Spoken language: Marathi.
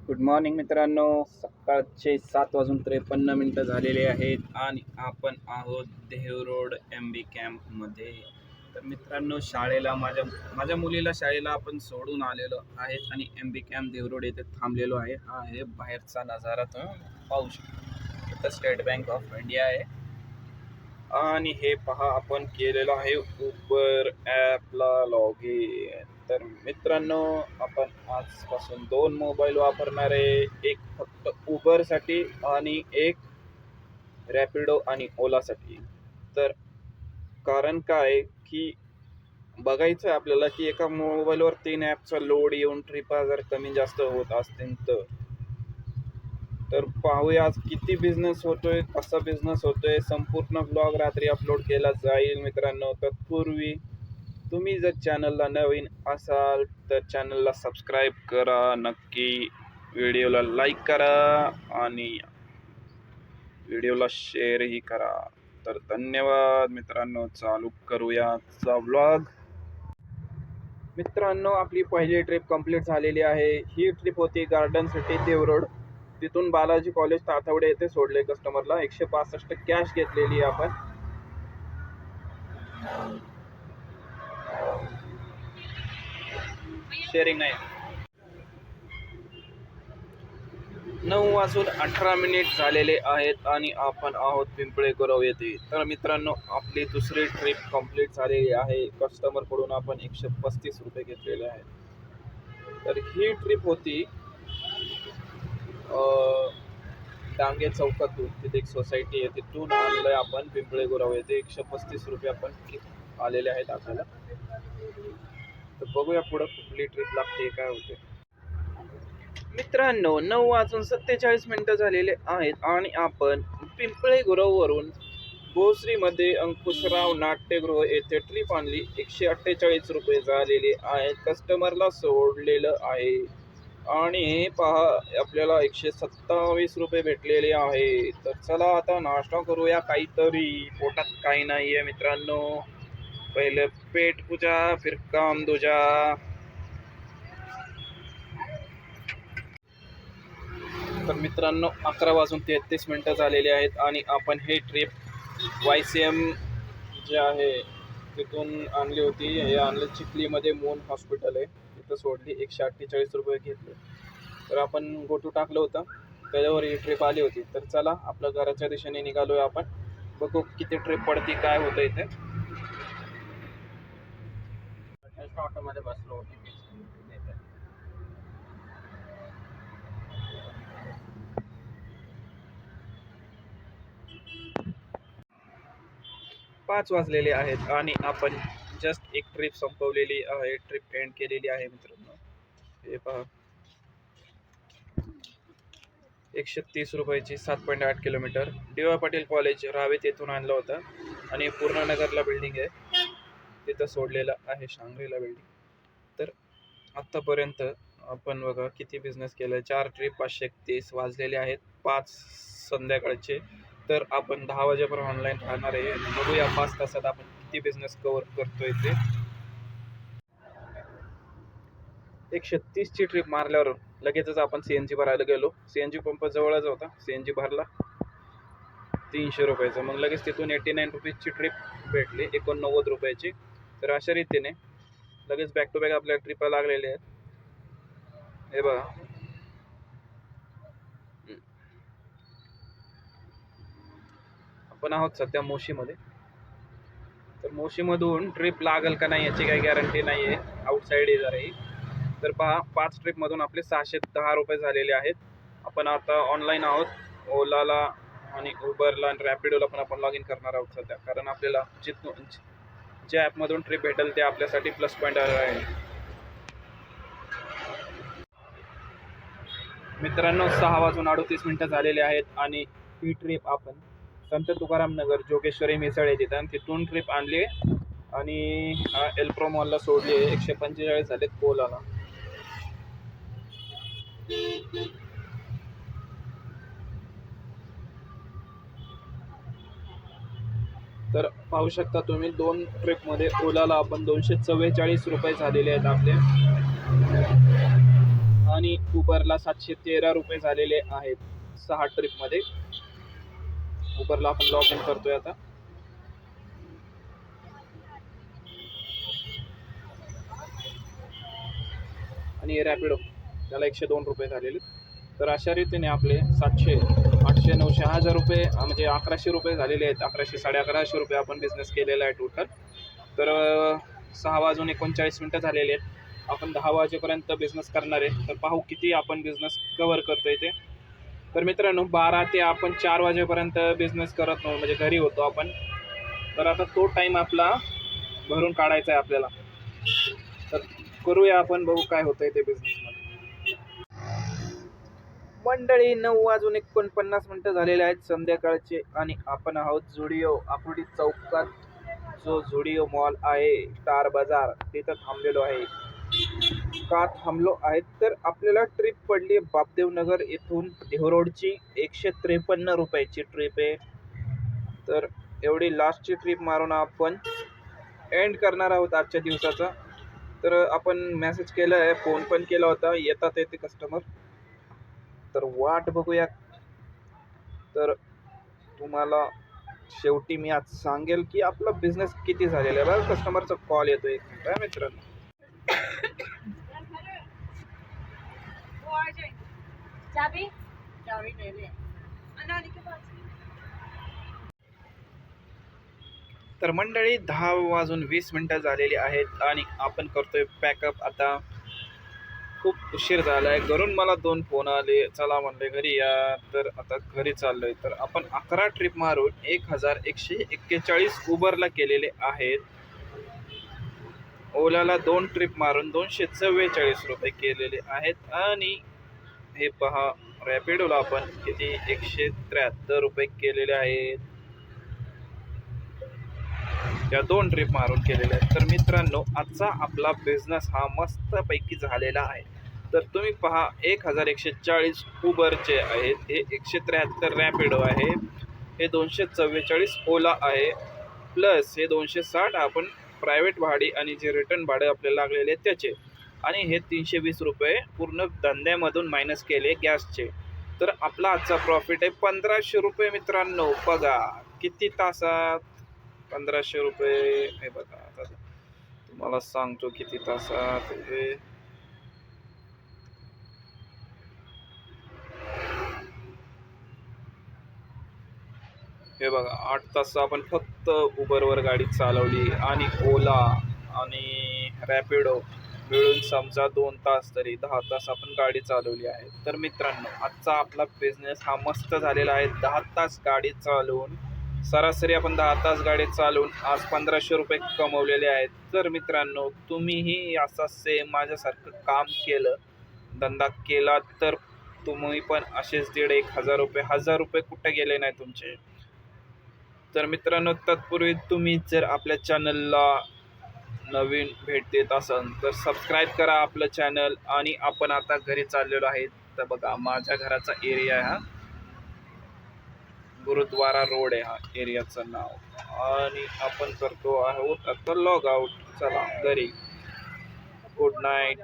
गुड मॉर्निंग मित्रांनो. सकाळचे 7:53 झालेले आहेत आणि आपण आहोत देहरोड MB कॅम्पमध्ये. तर मित्रांनो, शाळेला माझ्या मुलीला शाळेला आपण सोडून आलेलो आहेत आणि MB कॅम्प देहरोड येथे थांबलेलो आहे. हा आहे बाहेरचा नजारा, तुम्ही पाहू शकता. इथं स्टेट बँक ऑफ इंडिया आहे आणि हे पहा, आपण केलेलं आहे उबर ॲपला लॉग इन. तर मित्रांनो, आपण आजपासून 2 मोबाईल वापरणार आहे. एक फक्त उबरसाठी आणि एक रॅपिडो आणि ओलासाठी. तर कारण काय की बघायचं आहे आपल्याला की एका मोबाईलवर 3 ॲपचा लोड येऊन ट्रिपा जर कमी जास्त होत असतील तर पाहूया आज किती बिझनेस होतोय, कसा बिझनेस होतोय. संपूर्ण ब्लॉग रात्री अपलोड केला जाईल मित्रांनो. तत्पूर्वी तुम्ही जर चॅनलला नवीन असाल तर चॅनलला सबस्क्राईब करा नक्की, व्हिडिओला लाईक करा आणि व्हिडिओला शेअरही करा. तर धन्यवाद मित्रांनो. चालू करूया आजचा ब्लॉग. मित्रांनो, आपली पहिली ट्रिप कंप्लीट झालेली आहे. ही ट्रिप होती गार्डन सिटी देवरोड. तिथून बालाजी कॉलेज तातवडे येथे सोडले कस्टमरला. 165 कॅश घेतलेली आपण. शेअरिंग नाही. 9:18 झालेले आहेत आणि आपण आहोत पिंपळे गुरव येथे. तर मित्रांनो, आपली दुसरी ट्रिप कंप्लीट झालेली आहे. कस्टमरकडून आपण 135 रुपये घेतलेले आहेत. तर ही ट्रिप होती डांगे चौकातून. तिथे एक सोसायटी आहे, तिथून आणलंय आपण पिंपळे गुरव येथे. 135 रुपये आपण आलेले आहेत आपल्याला. तर बघूया पुढं कुठली ट्रिप लागते, काय होते. मित्रांनो, 9:47 झालेले आहेत आणि आपण पिंपळे गुरववरून भोसरीमध्ये अंकुशराव नाट्यगृह येथे ट्रिप आणली. 148 रुपये झालेले आहेत. कस्टमरला सोडलेलं आहे आणि हे पहा, आपल्याला 127 रुपये भेटलेले आहे. तर चला आता नाश्ता करूया काहीतरी. पोटात काही नाही आहे मित्रांनो. पहिले पेट पूजा, फिर काम दूजा. तर मित्रांनो, 11:33 झालेले आहेत आणि आपण हे ट्रिप YCM जे आहे तिथून आणली होती. हे आणलं चिखलीमध्ये मून हॉस्पिटल आहे, तिथं सोडली. 148 रुपये घेतले. तर आपण गोटू टाकलं होतं, त्याच्यावर ही ट्रिप आली होती. तर चला, आपल्या घराच्या दिशेने निघालोय आपण. बघू किती ट्रिप पडती, काय होतं इथे. ऑटोमध्ये बसलो होती. 5 वाजलेले आहेत आणि आपण जस्ट एक ट्रिप संपवलेली आहे. ट्रिप एंड केलेली आहे मित्रांनो. हे पहा, 130 रुपयाची 7.8 kilometre. DY Patil college Ravet येथून आणलं होतं आणि पूर्णनगरला बिल्डिंग आहे, तिथं सोडलेलं आहे, शांग्रीला बिल्डिंग. तर आत्तापर्यंत आपण बघा किती बिझनेस केलं. 4 ट्रिप 531 वाजलेले आहेत, 5 संध्याकाळचे. तर आपण 10 वाजेपर्यंत ऑनलाईन राहणार आहे. बघूया 5 तासात आपण किती बिझनेस कव्हर करतोय ते. 130 ची ट्रिप मारल्यावर लगेचच आपण CNG भरायला गेलो. CNG पंप जवळच होता, CNG भरला 300 रुपयाचं. मग लगेच तिथून 89 रुपीजची ट्रिप भेटली, 89 रुपयाची. तर अशा रीतीने लगेच बॅक टू बॅक आपल्या ट्रिपा लागलेल्या आहेत. हे बघा, आपण आहोत सध्या मोशीमध्ये. तर मोशीमधून ट्रिप लागल का नाही याची काही गॅरंटी नाही आहे, आउटसाईड आहे जरा ही. तर पहा, 5 ट्रिपमधून आपले 610 रुपये झालेले आहेत. आपण आता ऑनलाईन आहोत. ओलाला आणि उबरला आणि रॅपिडोला पण आपण लॉग इन करणार आहोत सध्या, कारण आपल्याला ज्या ॲपमधून ट्रिप भेटेल ते आपल्यासाठी प्लस पॉईंट आहे. मित्रांनो, 6:38 झालेले आहेत आणि ही ट्रिप आपण संत तुकाराम नगर जोगेश्वरी मिसळ आहे तिथं, तिथून ट्रिप आणली आणि एल्प्रो मॉलला सोडली आहे. 145 झालेत कोलाला. तर पाहू शकता तुम्ही, 2 ट्रिपमध्ये ओलाला आपण 244 रुपये झालेले आहेत आपले. आणि उबरला 713 रुपये झालेले आहेत 6 ट्रिपमध्ये. उबरला आपण लॉग इन करतोय आता. आणि रॅपिडो त्याला 102 रुपये झालेले. तर अशा रीतीने आपले 700, 800, 900, 1000 रुपये म्हणजे 1100 रुपये झालेले आहेत. 1100, 1150 रुपये आपण बिझनेस केलेला आहे टोटल. तर 6:39 झालेले आहेत. आपण 10 वाजेपर्यंत बिझनेस करणार आहे. तर पाहू किती आपण बिझनेस कव्हर करतोय ते. तर मित्रांनो 12 ते आपण 4 वाजेपर्यंत बिझनेस करत नव्हतो, म्हणजे घरी होतो आपण. तर आता तो टाईम आपला भरून काढायचा आहे आपल्याला. तर करूया आपण, बघू काय होतंय ते बिझनेसमध्ये. मंडळी 9:49 झालेले आहेत संध्याकाळचे आणि आपण आहोत झुडिओ आकुर्डी चौकात. जो झुडिओ मॉल आहे स्टार बाजार, तिथं थांबलेलो आहे. का थांबलो आहे तर आपल्याला ट्रिप पडली बापदेव नगर येथून देहरोडची 153 रुपयाची ट्रिप आहे. तर एवढी लास्टची ट्रिप मारून आपण एंड करणार आहोत आजच्या दिवसाचा. तर आपण मेसेज केला आहे, फोन पण केला होता, येतात येते कस्टमर. तर वाट बघूया. तर तुम्हाला शेवटी मी आज सांगेल की आपला बिझनेस किती झालेला आहे. बघा कस्टमरचा कॉल येतो, एक मिनिट मित्रांनो. तर मंडळी 10:20 झालेली आहेत आणि आपण करतोय पॅकअप आता. खूप उशीर झाला आहे. घरून मला 2 फोन आले, चला म्हणले घरी या. तर आता घरी चाललोय. तर आपण 11 ट्रिप मारून 1141 उबरला केलेले आहेत. ओलाला 2 ट्रिप मारून 244 रुपये केलेले आहेत. आणि हे पहा रॅपिडोला आपण किती 173 रुपये केलेले आहेत. त्या 2 ट्रिप मारून केलेल्या आहेत. तर मित्रांनो आजचा आपला बिझनेस हा मस्तपैकी झालेला आहे. तर तुम्ही पहा 1140 उबरचे आहेत, हे 173 रॅपिडो आहे, हे 244 ओला आहे, प्लस हे 260 आपण प्रायव्हेट भाडे आणि जे रिटर्न भाडे आपल्याला लागलेले आहेत त्याचे, आणि हे 320 रुपये पूर्ण धंद्यामधून मायनस केले गॅसचे. तर आपला आजचा प्रॉफिट आहे 1500 रुपये. मित्रांनो बघा किती तासात 1500 रुपये. हे बघा आता तुम्हाला सांगतो किती तासात. हे बघा 8 तास आपण फक्त उबरवर गाडी चालवली आणि ओला आणि रॅपिडो मिळून समजा 2 तास, तरी 10 तास आपण गाडी चालवली आहे. तर मित्रांनो आजचा आपला बिझनेस हा मस्त झालेला आहे. 10 तास गाडी चालवून, सरासरी आपण 10 तास गाडी चालवून आज 1500 रुपये कमवलेले आहेत. तर मित्रांनो तुम्हीही असा सेम माझ्यासारखं काम केलं, धंदा केला, तर तुम्ही पण असेच 1,500 रुपये, 1000 रुपये कुठे गेले नाही तुमचे. तर मित्रांनो तत्पूर्वी तुम्ही जर आपल्या चॅनलला नवीन भेट देत असाल तर सबस्क्राईब करा आपलं चॅनल. आणि आपण आता घरी चाललेलो आहे. तर बघा माझ्या घराचा एरिया आहे हा, गुरुद्वारा रोड आहे हा एरियाचं नाव. आणि आपण करतो आहोत आता लॉग आउट. चला घरी. Good night.